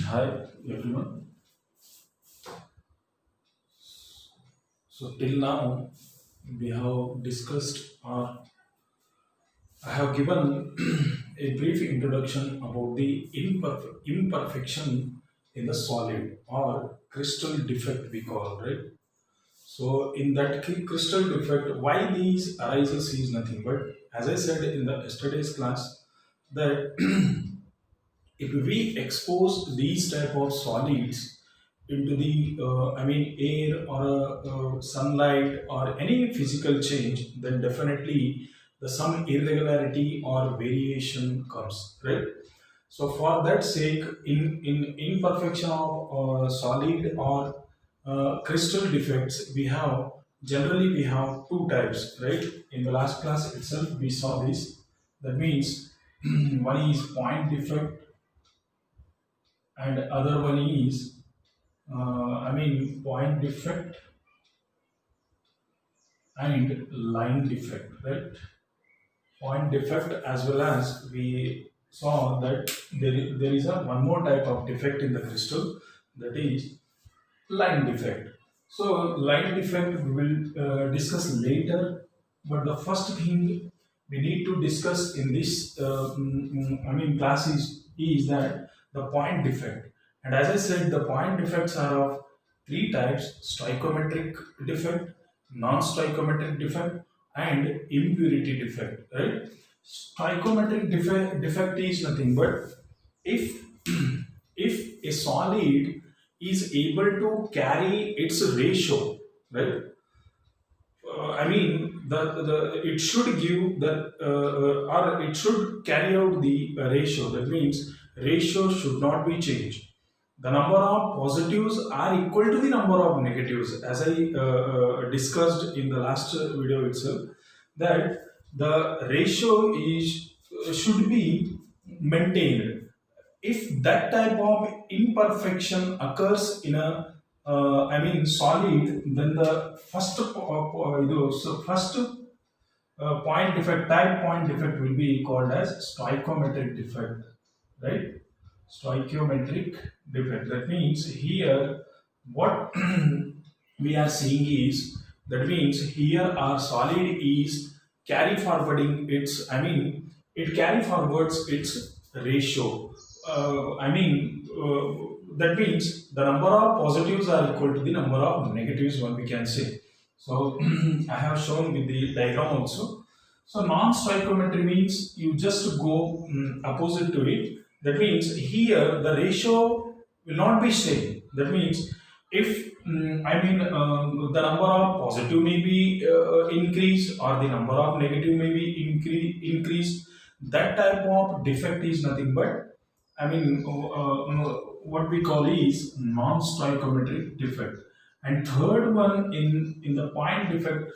Hi everyone. So till now we have discussed or I have given a brief introduction about the imperfection in the solid or crystal defect we call, right. So in that crystal defect, why these arises is nothing but, as I said in the yesterday's class, that if we expose these type of solids into the air or sunlight or any physical change, then definitely the some irregularity or variation comes, right. So for that sake, in imperfection of solid or crystal defects, we have generally we have two types, right. In the last class itself we saw this. That means one is point defect and other one is point defect and line defect, right. Point defect, as well as we saw that there is a one more type of defect in the crystal, that is line defect. So line defect we will discuss later, but the first thing we need to discuss in this class is that the point defect. And as I said, the point defects are of three types: stoichiometric defect, non-stoichiometric defect, and impurity defect, right. Stoichiometric defect is nothing but if if a solid is able to carry its ratio, right. It should give that or it should carry out the ratio. That means ratio should not be changed. The number of positives are equal to the number of negatives, as I discussed in the last video itself. That the ratio is should be maintained. If that type of imperfection occurs in a solid, then the first point defect, type point defect, will be called as stoichiometric defect, right. Stoichiometric defect, that means here what we are seeing is, that means here our solid is carry forwarding its, it carry forwards its ratio. That means the number of positives are equal to the number of negatives, one we can say. So I have shown with the diagram also. So non-stoichiometry means you just go opposite to it. That means here the ratio will not be same. That means if the number of positive may be increased or the number of negative may be increased, that type of defect is nothing but what we call is non-stoichiometric defect. And third one in the point defect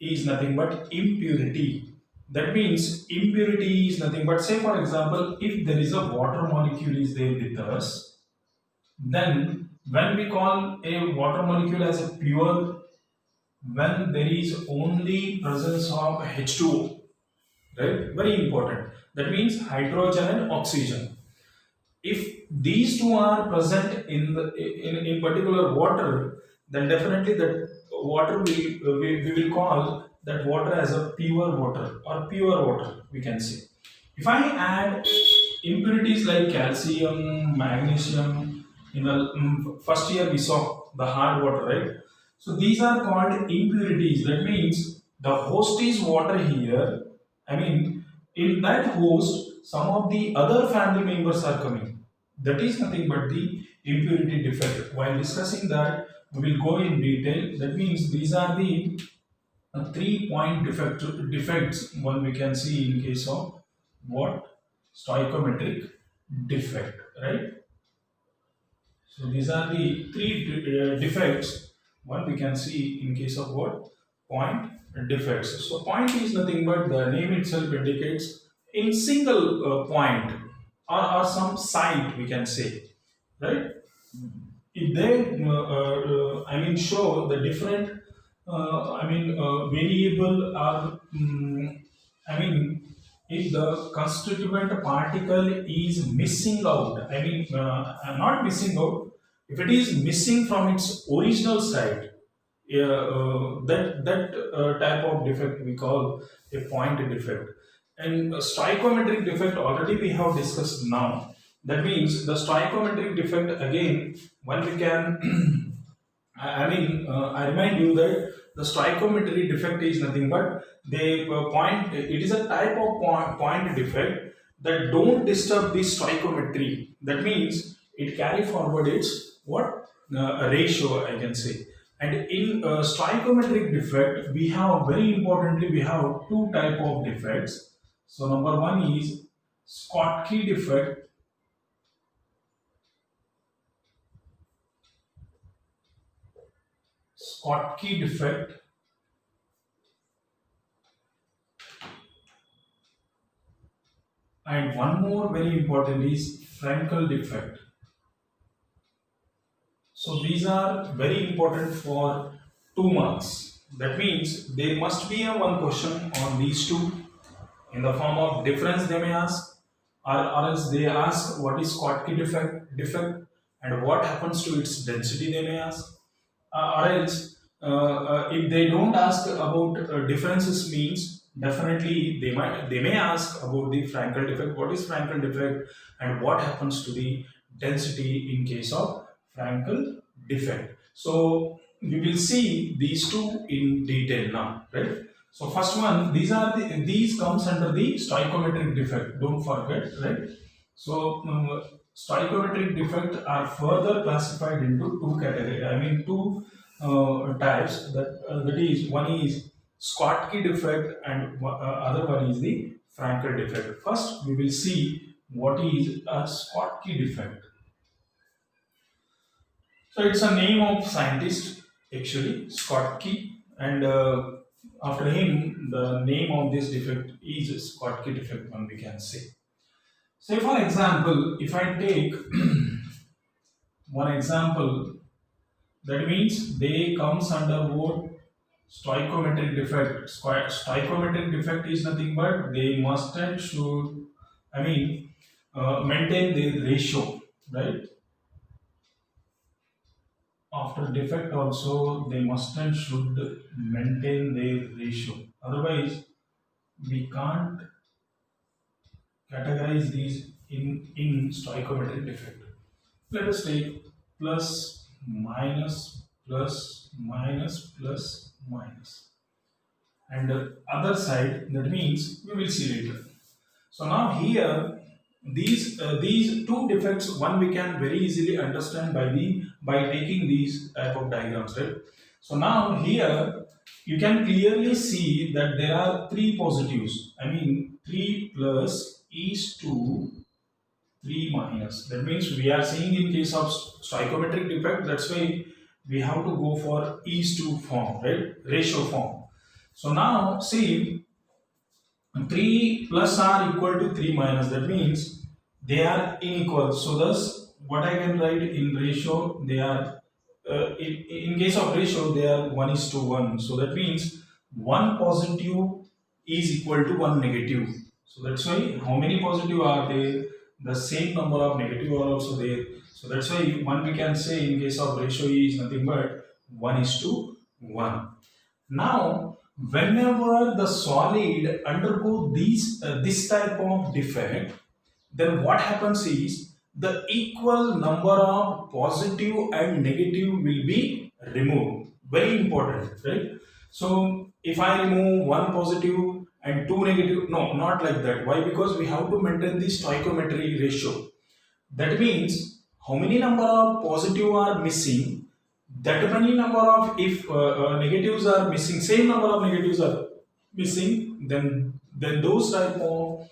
is nothing but impurity. That means impurity is nothing but, say for example, if there is a water molecule is there with us, then when we call a water molecule as a pure, when there is only presence of H2O, right? Very important. That means hydrogen and oxygen. If these two are present in particular water, then definitely that water we will call that water as a pure water or pure water, we can say. If I add impurities like calcium, magnesium, in the first year we saw the hard water, right. So these are called impurities. That means the host is water here. In that host, some of the other family members are coming. That is nothing but the impurity defect. While discussing that, we will go in detail. That means these are the 3 point defects one we can see in case of what? Stoichiometric defect, right. So these are the three defects one we can see in case of what? Point defects. So point is nothing but, the name itself indicates, in single point or some site, we can say, right. If they show the different variable or if the constituent particle is missing out, I mean, not missing out, if it is missing from its original site, that type of defect we call a point defect. And a stoichiometric defect already we have discussed now. That means the stoichiometric defect again, when we can I remind you that the stoichiometry defect is nothing but the point. It is a type of point defect that don't disturb the stoichiometry. That means it carry forward its what ratio I can say. And in stoichiometric defect, we have very importantly we have two type of defects. So number one is Schottky defect. Schottky defect, and one more very important is Frankel defect. So these are very important for 2 marks. That means there must be a one question on these two in the form of difference they may ask, or else they ask what is Schottky defect and what happens to its density they may ask, or else if they don't ask about differences means definitely they may ask about the Frankel defect. What is Frankel defect and what happens to the density in case of Frankel defect? So we will see these two in detail now, right? So first one, these comes under the stoichiometric defect. Don't forget, right? So stoichiometric defect are further classified into two categories. I mean two types. That is, one is Schottky defect and other one is the Frankel defect. First, we will see what is a Schottky defect. So it's a name of scientist actually, Schottky, and after him the name of this defect is Schottky defect, one we can say. Say for example, if I take one example, that means they comes under what stoichiometric defect. Stoichiometric defect is nothing but they must and should, I mean, maintain the ratio, right? After defect also they must and should maintain their ratio. Otherwise, we can't categorize these in stoichiometric defect. Let us take plus, minus, plus, minus, plus, minus. And the other side, that means we will see later. So now here these two defects, one we can very easily understand by taking these type of diagrams, right? So now here you can clearly see that there are three positives. I mean 3 plus is to 3 minus. That means we are seeing in case of stoichiometric defect, that's why we have to go for is to form, right? Ratio form. So now see 3 plus are equal to 3 minus. That means they are unequal. So thus what I can write in ratio, they are in case of ratio they are 1:1. So that means one positive is equal to one negative. So that's why how many positive are there? The same number of negative are also there. So that's why one we can say in case of ratio is nothing but 1:1. Now whenever the solid undergo this type of defect, then what happens is the equal number of positive and negative will be removed. Very important, right? So if I remove one positive and two negative, no, not like that. Why? Because we have to maintain the stoichiometry ratio. That means how many number of positive are missing, that many number of, if negatives are missing, same number of negatives are missing, then those type of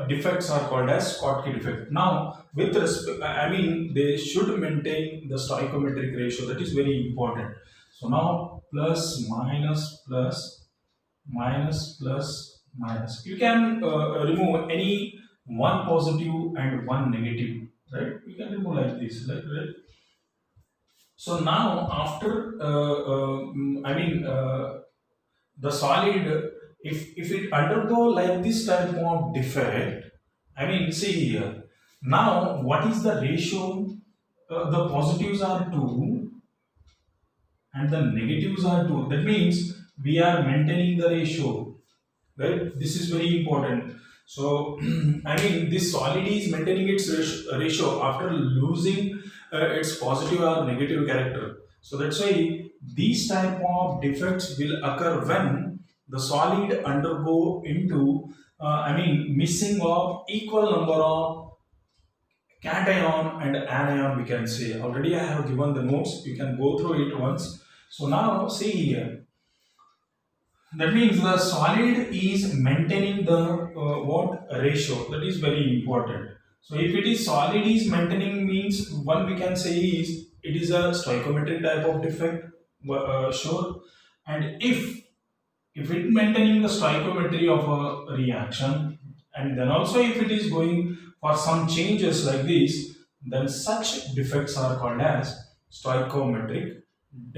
defects are called as Schottky defect. Now with respect, I mean they should maintain the stoichiometric ratio. That is very important. So now plus, minus, plus, minus, plus, minus. You can remove any one positive and one negative, right? You can remove like this, right? So now after the solid If it undergo like this type of defect, I mean, see here. Now, what is the ratio? The positives are 2 and the negatives are 2. That means we are maintaining the ratio, right? This is very important. So, I mean, this solid is maintaining its ratio after losing its positive or negative character. So that's why these type of defects will occur when the solid undergo into, I mean, missing of equal number of cation and anion, we can say. Already I have given the notes. You can go through it once. So now see here. That means the solid is maintaining the what ratio. That is very important. So if it is solid is maintaining means one we can say is it is a stoichiometric type of defect. Sure. And if it maintaining the stoichiometry of a reaction, and then also if it is going for some changes like this, then such defects are called as stoichiometric,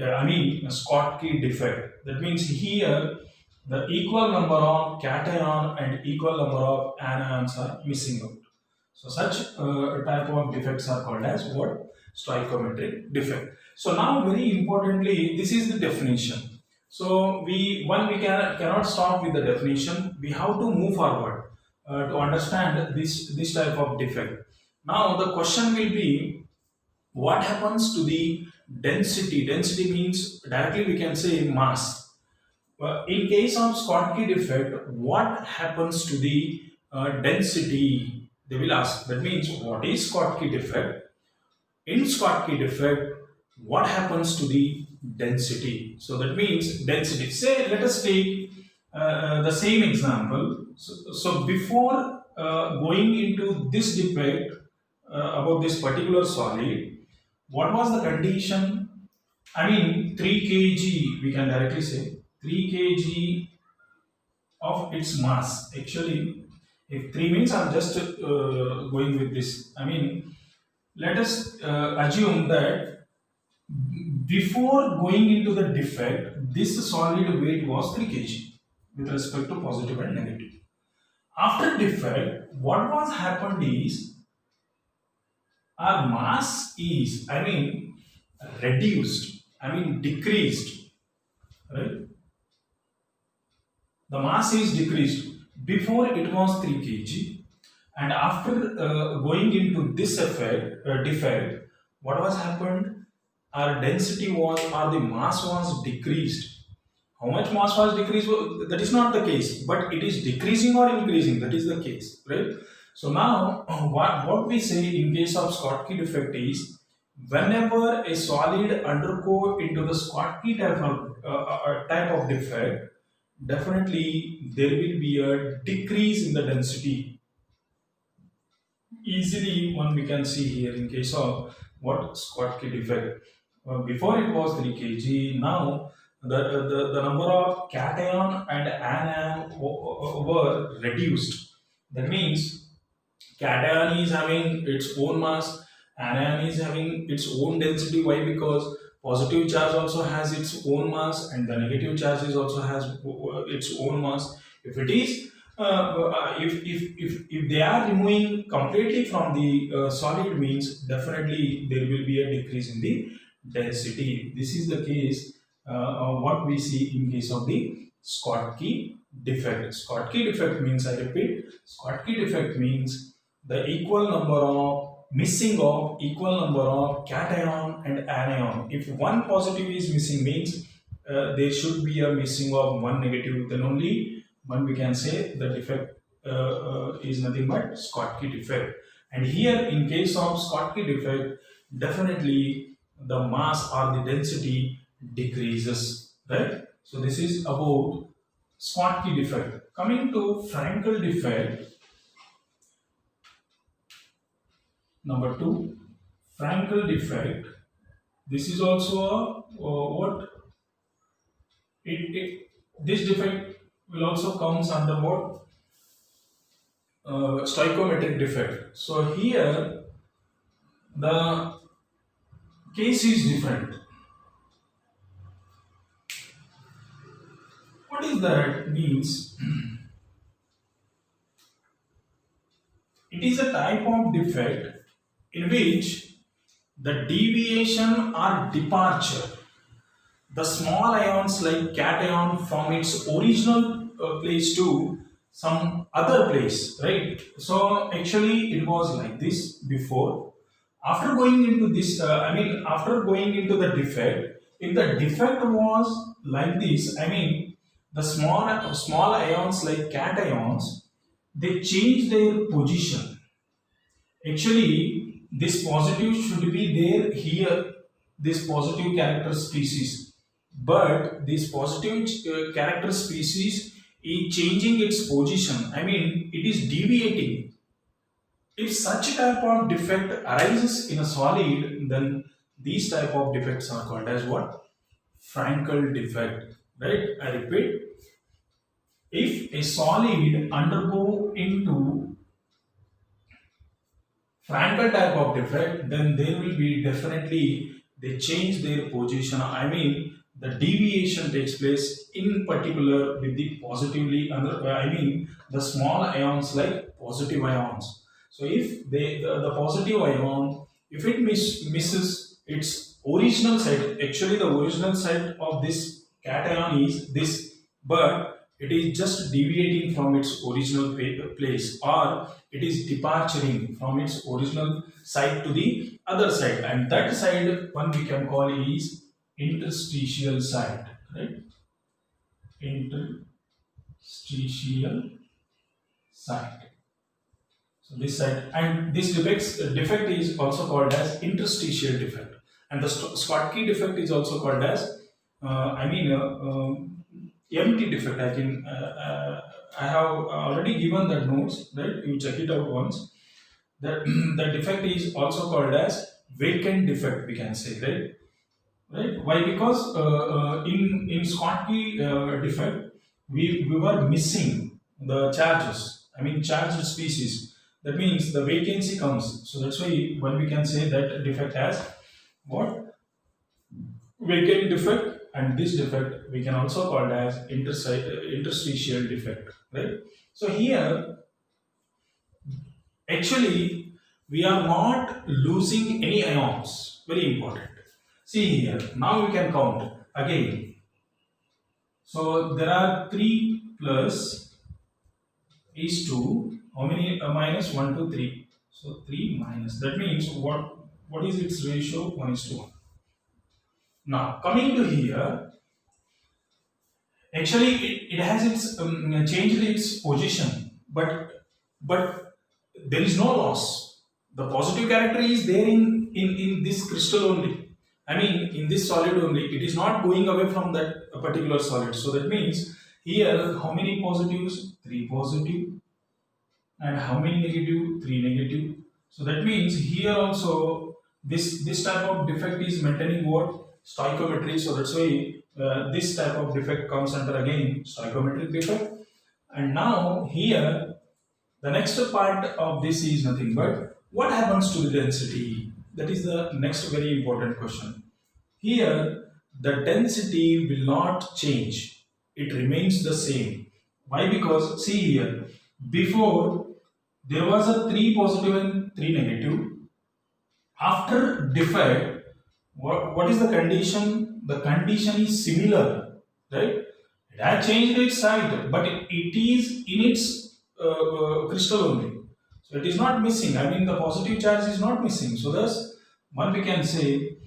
I mean Schottky defect. That means here the equal number of cation and equal number of anions are missing out. So such type of defects are called as what? Stoichiometric defect. So now very importantly, this is the definition. So cannot stop with the definition. We have to move forward to understand this type of defect. Now the question will be, what happens to the density? Density means directly we can say mass. In case of Schottky defect, what happens to the density? They will ask. That means what is Schottky defect? In Schottky defect, what happens to the density? So that means density. Say, let us take the same example. So before going into this defect about this particular solid, what was the condition? I mean, 3 kg, we can directly say 3 kg of its mass. Actually, if 3 means I'm just going with this. I mean, let us assume that before going into the defect, this solid weight was 3 kg with respect to positive and negative. After defect, what was happened is our mass is, I mean, reduced, I mean, decreased, right? The mass is decreased. Before it was 3 kg, and after going into this defect, what was happened? Our density was, or the mass was decreased. How much mass was decreased? That is not the case, but it is decreasing or increasing. That is the case, right? So now, what we say in case of Schottky defect is, whenever a solid undergo into the Schottky type of defect, definitely there will be a decrease in the density. Easily one we can see here in case of what? Schottky defect. Before it was 3 kg, now the number of cation and anion were reduced. That means cation is having its own mass, anion is having its own density. Why? Because positive charge also has its own mass and the negative charge is also has its own mass. If it is if they are removing completely from the solid, means definitely there will be a decrease in the density. This is the case what we see in case of the Schottky defect. Schottky defect means, I repeat, Schottky defect means the equal number of missing of equal number of cation and anion. If one positive is missing, means there should be a missing of one negative, then only one we can say the defect is nothing but Schottky defect. And here in case of Schottky defect, definitely the mass or the density decreases, right? So this is about Schottky defect. Coming to Frankel defect, number 2, Frankel defect. This is also a what? This defect will also comes under what? Stoichiometric defect. So here the case is different. What is that means? It is a type of defect in which the deviation or departure, the small ions like cation from its original place to some other place, right? So actually it was like this before. After going into this, after going into the defect, if the defect was like this, the small ions like cations, they change their position. Actually, this positive should be there here, this positive character species. But this positive character species is changing its position. It is deviating. If such type of defect arises in a solid, then these type of defects are called as what? Frankel defect. Right? I repeat. If a solid undergo into Frankel type of defect, then there will be definitely they change their position. The deviation takes place in particular with the positively under. The small ions like positive ions. So if the positive ion, if it misses its original site, actually the original site of this cation is this, but it is just deviating from its original place, or it is departing from its original side to the other side, and that side one we can call is interstitial side, right? Interstitial side. So this side, and this defect is also called as interstitial defect, and the Schottky defect is also called as empty defect. I have already given that notes, right? You check it out once. That the defect is also called as vacant defect, we can say, right? Why? Because in Schottky defect, we were missing the charges. Charged species. That means the vacancy comes. So that's why when we can say that defect has what? Vacant defect. And this defect we can also call as interstitial defect, right? So here, actually, we are not losing any ions. Very important. See here. Now we can count again. So there are 3 plus is 2. How many? Minus 1, 2, 3. So 3 minus. That means what is its ratio? 1 is to 1. Now coming to here, actually it has its changed its position, but there is no loss. The positive character is there in this crystal only. In this solid only. It is not going away from that particular solid. So that means here how many positives? 3 positive. And how many negative? 3 negative. So that means here also this type of defect is maintaining what? Stoichiometry. So that's why this type of defect comes under again stoichiometric defect. And now here the next part of this is nothing but what happens to the density? That is the next very important question. Here the density will not change. It remains the same. Why? Because see here, before there was a 3 positive and 3 negative. After defect, what is the condition? The condition is similar, right? It has changed its site, but it is in its crystal only. So it is not missing. The positive charge is not missing. So thus, one we can say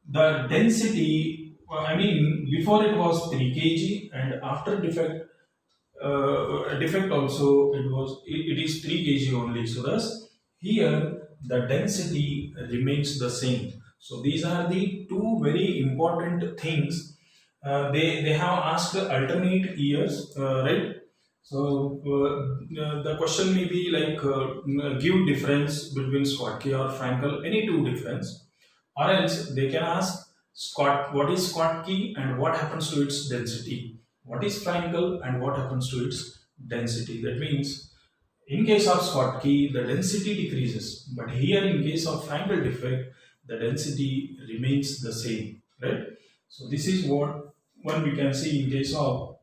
the density. Before it was 3 kg, and after defect, defect also it is 3 kg only. So thus, here the density remains the same. So these are the two very important things. They have asked alternate years, right? So the question may be like give difference between Schottky or Frankel, any two difference, or else they can ask what is Schottky and what happens to its density, what is Frankel and what happens to its density. That means in case of Schottky the density decreases, but here in case of Frankel defect the density remains the same, right? So this is what one we can see in case of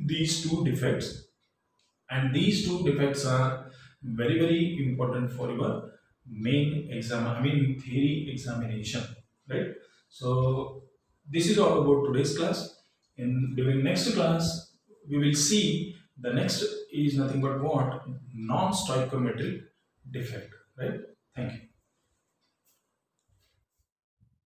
these two defects, and these two defects are very important for your main exam, I mean theory examination, right? So this is all about today's class. In during next class we will see the next is nothing but what, non-stoichiometric defect, right? Thank you.